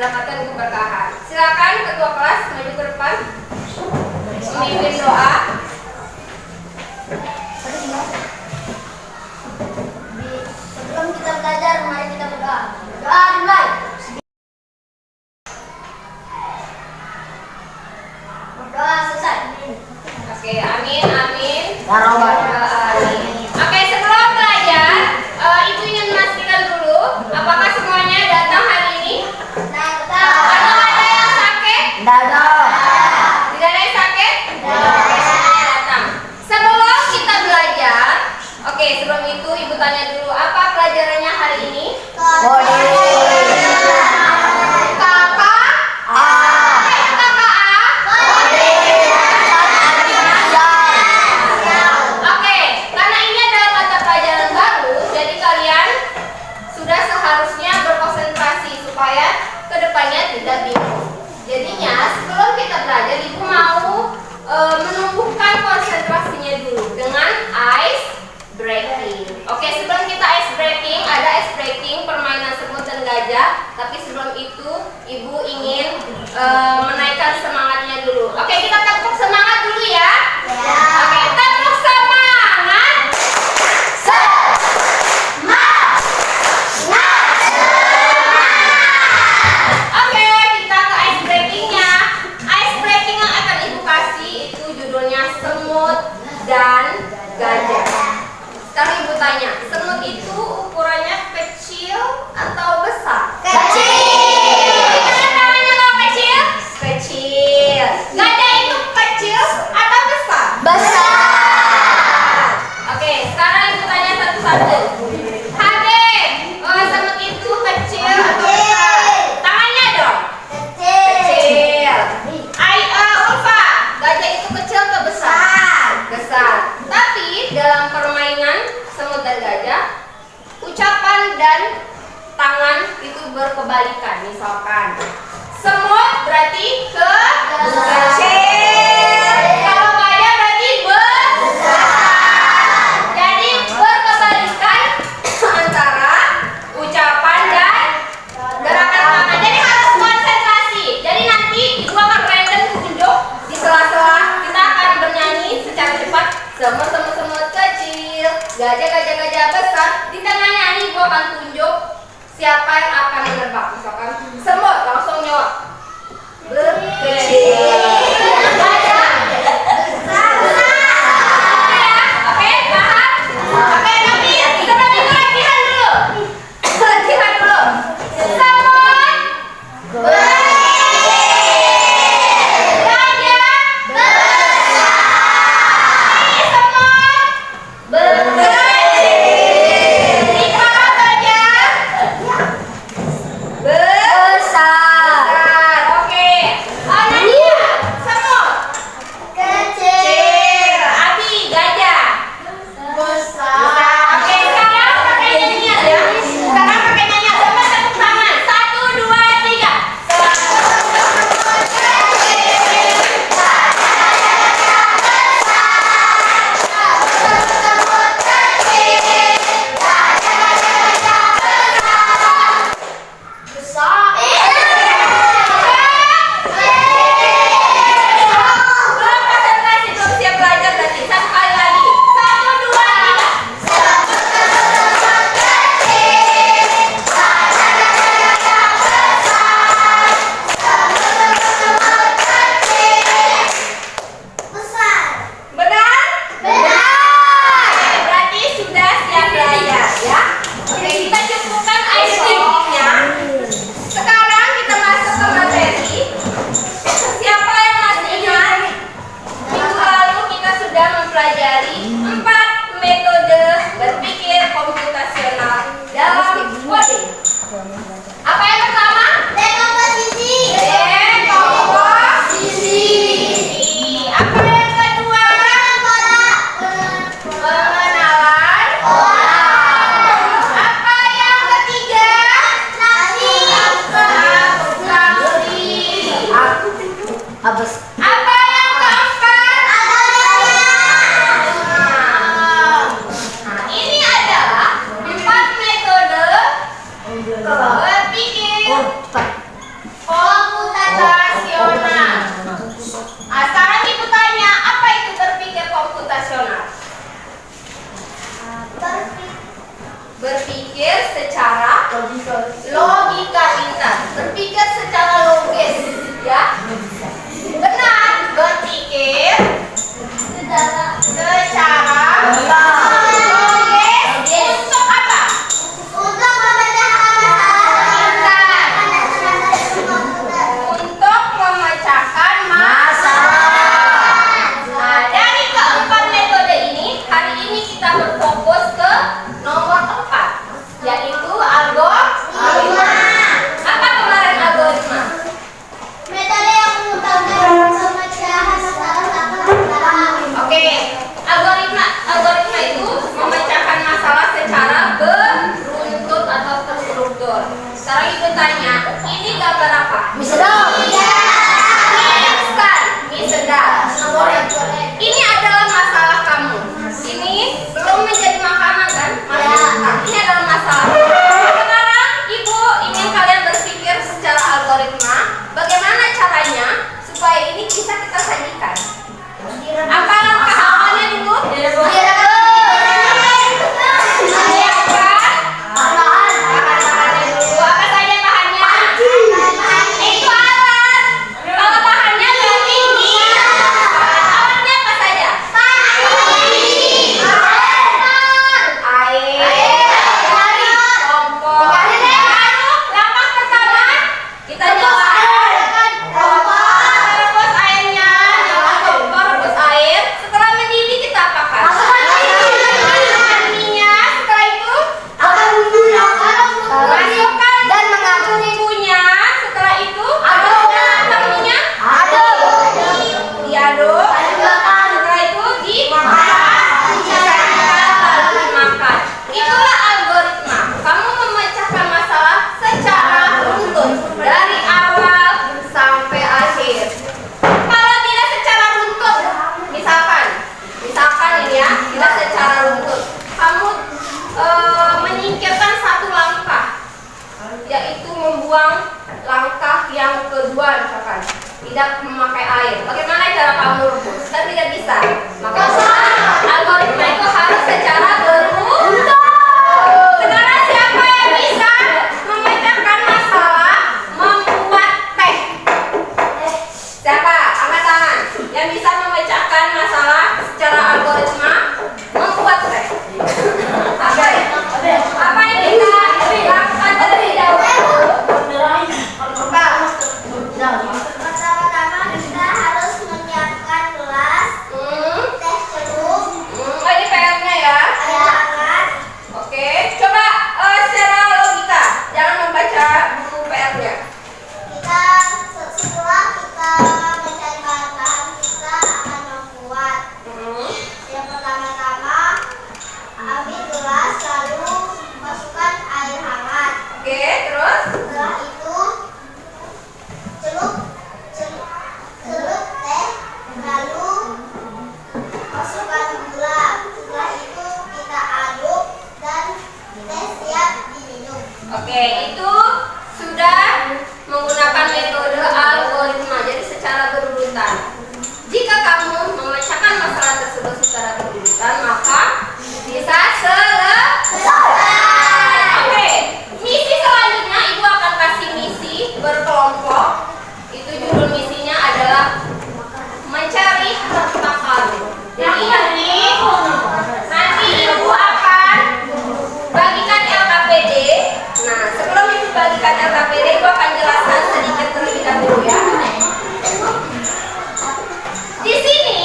mendapatkan keberkahan. Silakan ketua kelas maju ke depan memimpin doa. Sebelum kita belajar, mari kita berdoa. Doa dimulai. Berdoa selesai. Oke, amin, amin. Ya Robbal Amin. Oke, sebelum belajar, Ibu ingin memastikan dulu apakah semuanya datang hari ini? Atau ada yang sakit? Dadah. Tidak ada yang sakit? Oke, semuanya datang. Sebelum kita belajar, oke, sebelum itu Ibu tanya dulu apa pelajarannya hari ini? Oke, karena ini adalah mata pelajaran baru, jadi kalian sudah seharusnya berkonsentrasi supaya kedepannya tidak bingung. Jadinya sebelum kita belajar, Ibu mau menumbuhkan konsentrasinya dulu dengan ice breaking. Oke, sebelum kita ice breaking, ada ice breaking permainan semut dan gajah. Tapi sebelum itu, Ibu ingin menaikkan semangatnya dulu. Oke, kita tepuk semangat dulu ya. Oke, tepuk semangat. Oke, kita ke ice breakingnya. Ice breaking yang akan Ibu kasih itu judulnya semut dan gajah. Sekarang Ibu tanya, semut itu ukurannya kecil atau besar? Gimana tangannya kalau kecil? Kecil. Gajah itu kecil atau besar? Oke, sekarang Ibu tanya satu-satu. Hade, semut itu kecil atau besar? Tangannya dong. Kecil. Ulfa, gajah itu kecil atau besar? Besar. Tapi dalam permainan semut dan gajah, ucapan dan tangan itu berkebalikan. Misalkan semut berarti kecil, kalau gajah berarti besar. Jadi berkebalikan antara ucapan dan gerakan tangan. Jadi harus konsentrasi. Jadi nanti Ibu akan random tunjuk di sela-sela kita akan bernyanyi secara cepat. Semut kecil, gajah besar. Di tengah nyanyi Ibu akan tunjuk siapa yang akan menerbang. Misalkan semut langsung jawab kecil, gajah besar. Oke, paham? Oke, tapi sebelum itu latihan dulu. Latihan dulu. Semut besar. Logika intan, berpikir secara logis, ya. Benar, berpikir secara logis untuk apa? Untuk memecahkan Untuk memecahkan masalah. Nah, dari keempat metode ini, hari ini kita berfokus ke nomor 4, yaitu algoritma. Apa kemarin algoritma? metode yang mengutamakan pemecahan masalah tanpa kesalahan. Oke, algoritma itu memecahkan masalah secara beruntut atau terstruktur. Sekarang ibu tanya, ini gambar apa? Sedap. Instan, mie sedap. Ini adalah masalah kamu. Ini belum menjadi makanan kan? Ini adalah masalah. Sekarang ibu ingin kalian berpikir secara algoritma, bagaimana caranya supaya ini bisa kita sajikan. Apa langkah awalnya dulu? Bahan-bahannya dulu. Apa saja bahannya? Itu alat. Kalau bahannya berarti ini. Alatnya apa saja? Air, kompor. Lalu langkah pertama kita nyalakan kompor, rebus airnya, nyalakan kompor, rebus air. Setelah mendidih kita apakan? Masukkan minyak. Setelah itu masukkan dan mengaduk bumbunya. Setelah itu masukkan minyak, diaduk. Setelah itu dimakan, lalu dimakan. Itulah algoritma. Kamu memecahkan masalah secara runtut dari awal sampai akhir. Kalau tidak secara runtut, misalkan ini ya, tidak secara runtut, kamu menyingkirkan satu langkah, yaitu membuang langkah yang kedua, misalkan tidak memakai air. Bagaimana cara kamu rebus? Kan tidak bisa. Maka algoritma itu harus secara beruntut. Sekarang siapa yang bisa memecahkan masalah membuat teh? Siapa? Angkat tangan. Yang bisa memecahkan masalah secara algoritma membuat teh. Apa yang kita lakukan terlebih dahulu? Apa? Pertama-tama kita harus menyiapkan gelas, teh celup, Oh, ini PR-nya ya. air hangat. Oke, coba secara logika, jangan membaca buku PR-nya. Kita setelah kita mencari bahan-bahan kita akan membuat. Yang pertama-tama ambil gelas lalu masukkan air hangat. Oke, terus? Setelah itu celup teh lalu masukkan gula. Setelah itu kita aduk dan teh siap diminum. Oke, itu sudah menggunakan metode algoritma, jadi secara berurutan. Jika kamu memecahkan masalah tersebut secara berurutan, maka bisa selesai. Oke, misi selanjutnya ibu akan kasih misi berkelompok. Itu judul misinya adalah mencari harta karun. Jadi nanti ibu akan bagikan LKPD. Nah, sebelum ibu bagikan LKPD, ibu akan jelaskan sedikit terlebih dahulu ya. Di sini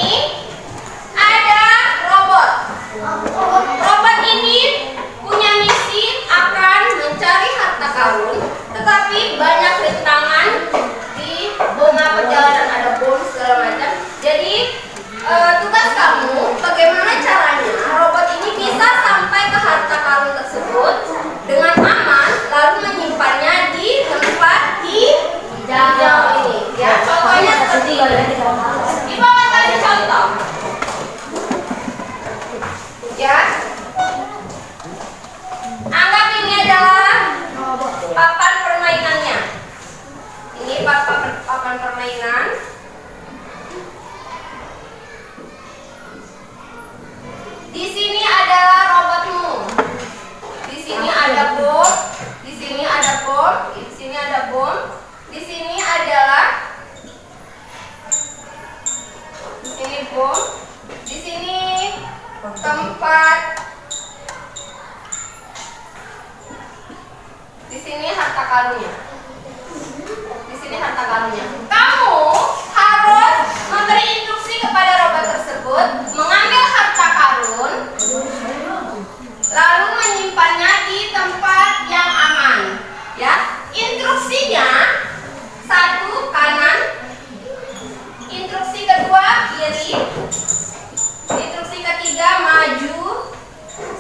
ada robot. Robot ini punya misi akan mencari harta karun, tetapi banyak rintangan di tengah perjalanan, ada bom segala macam. Jadi tugas kamu bagaimana caranya robot ini bisa sampai ke harta karun tersebut dengan aman, lalu menyimpannya di tempat hijau ini. Ya, contohnya seperti ini. Ibu akan kasih contoh. Ya. Anggap ini adalah papan permainannya. Ini papan permainan. Di sini adalah robotmu. Di sini ada bom. Di sini tempat. Di sini harta karunnya. Di sini harta karunnya. Kamu harus memberi instruksi kepada robot tersebut mengambil harta karun, lalu menyimpannya di tempat yang aman. Ya, instruksinya satu kanan, instruksi kedua kiri, instruksi ketiga maju,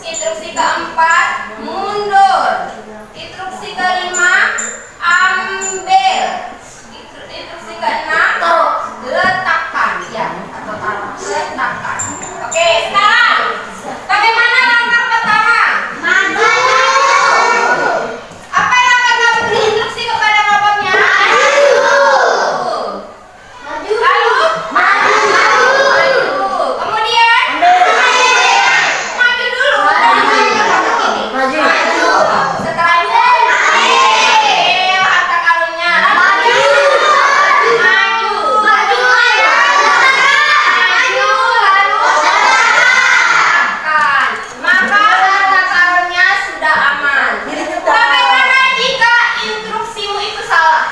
instruksi keempat mundur, instruksi kelima ambil, instruksi keenam letakkan, ya atau taruh, letakkan. Oke, sekarang bagaimana langkah pertama? Maju. Apa yang akan kamu beri instruksi kepada robotnya? Maju. Lalu maju. Kemudian maju dulu. Maju. Maju. Setelah itu ambil harta karunnya. Lalu maju. Maju. Lalu letakkan. Maka harta karunnya sudah aman. Bagaimana jika instruksimu itu salah?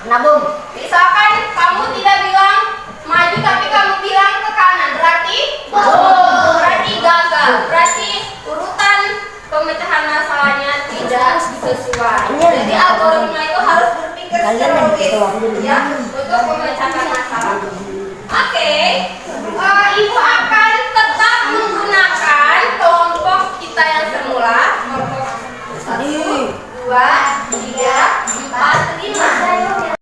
Nabung. Misalkan kamu tidak bilang maju tapi kamu bilang ke kanan, berarti berarti gagal. Berarti urutan pemecahan masalahnya tidak sesuai. Jadi algoritma itu harus berpikir secara logis ya untuk memecahkan masalah. Oke, Ibu akan tetap menggunakan kelompok kita yang semula, kelompok 1, 2, 3, 4, 5.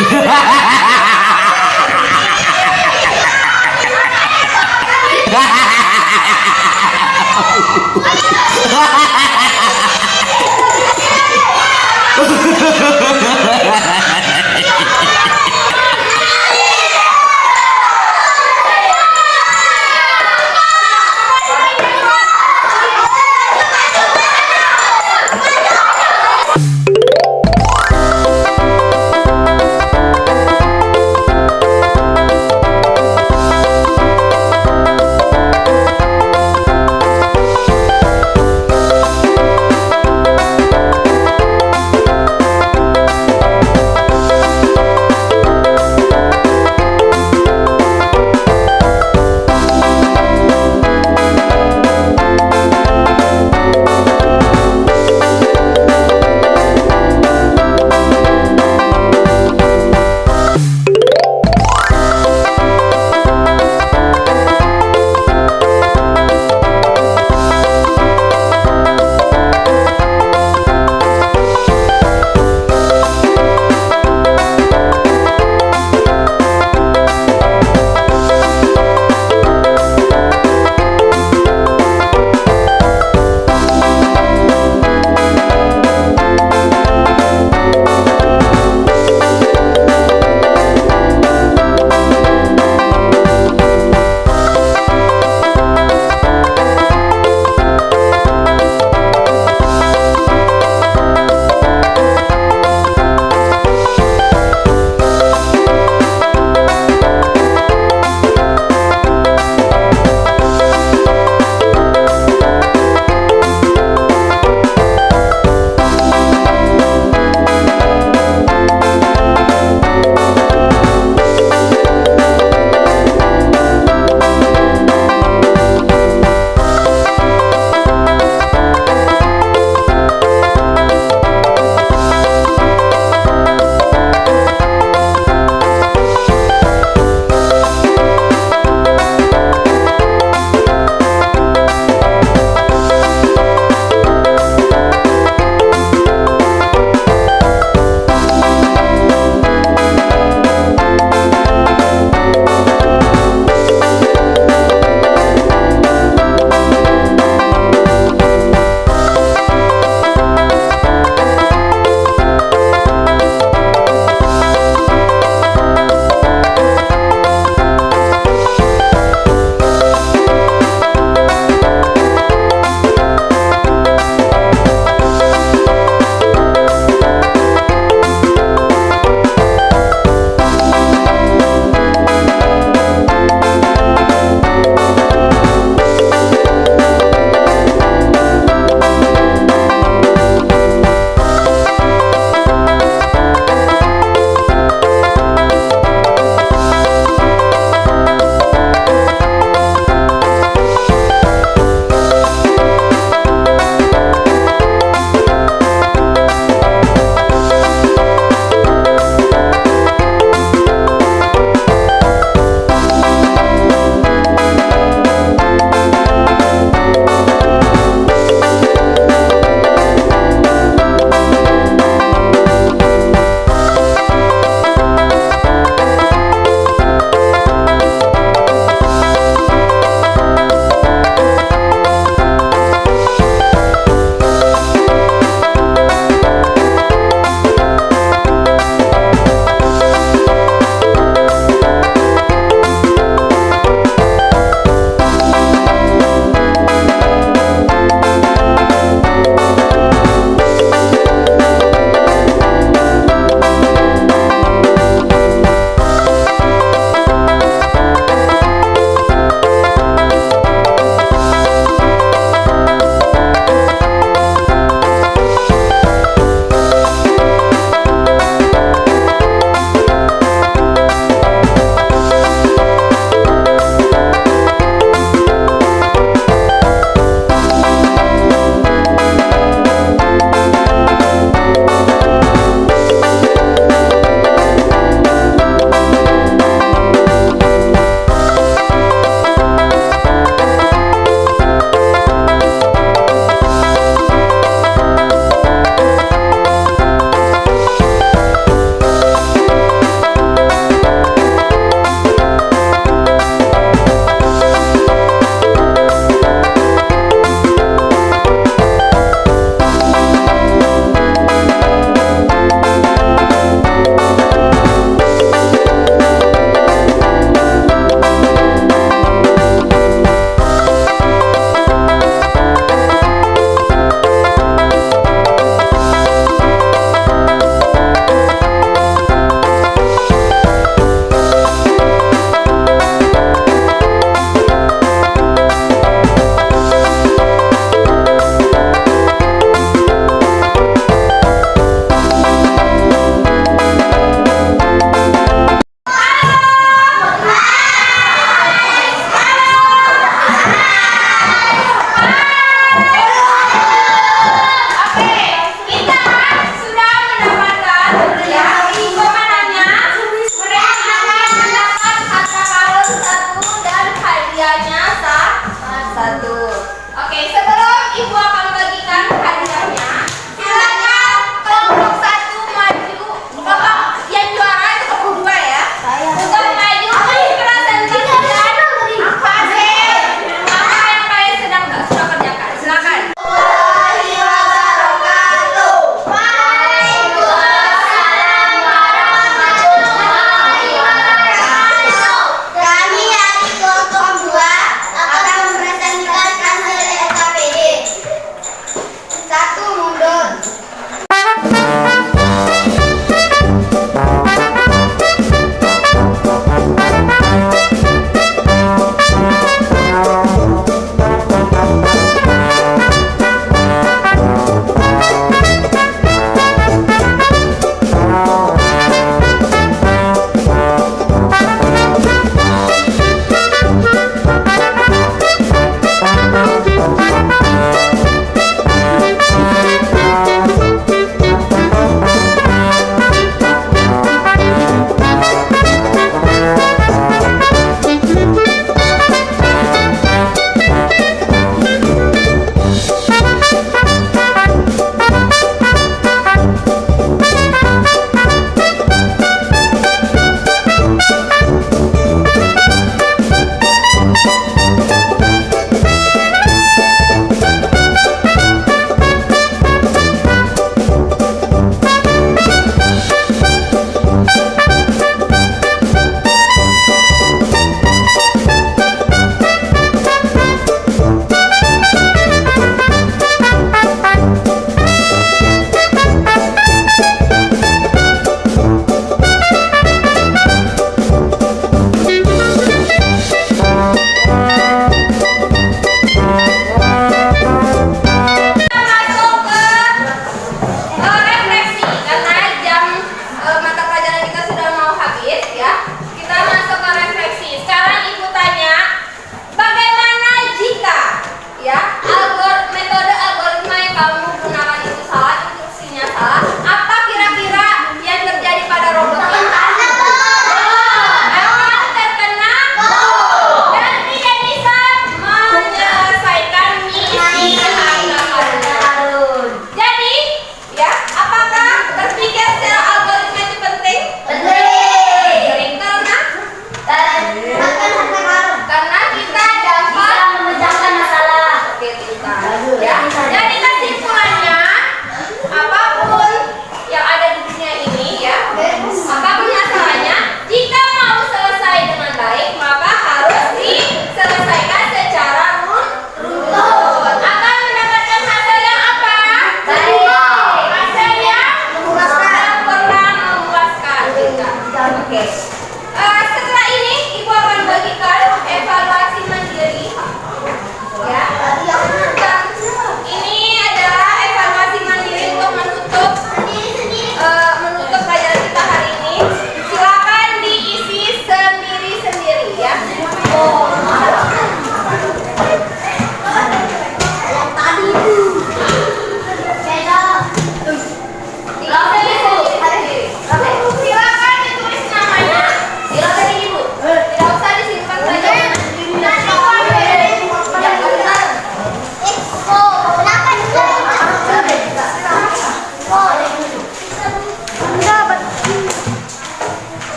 Ayo.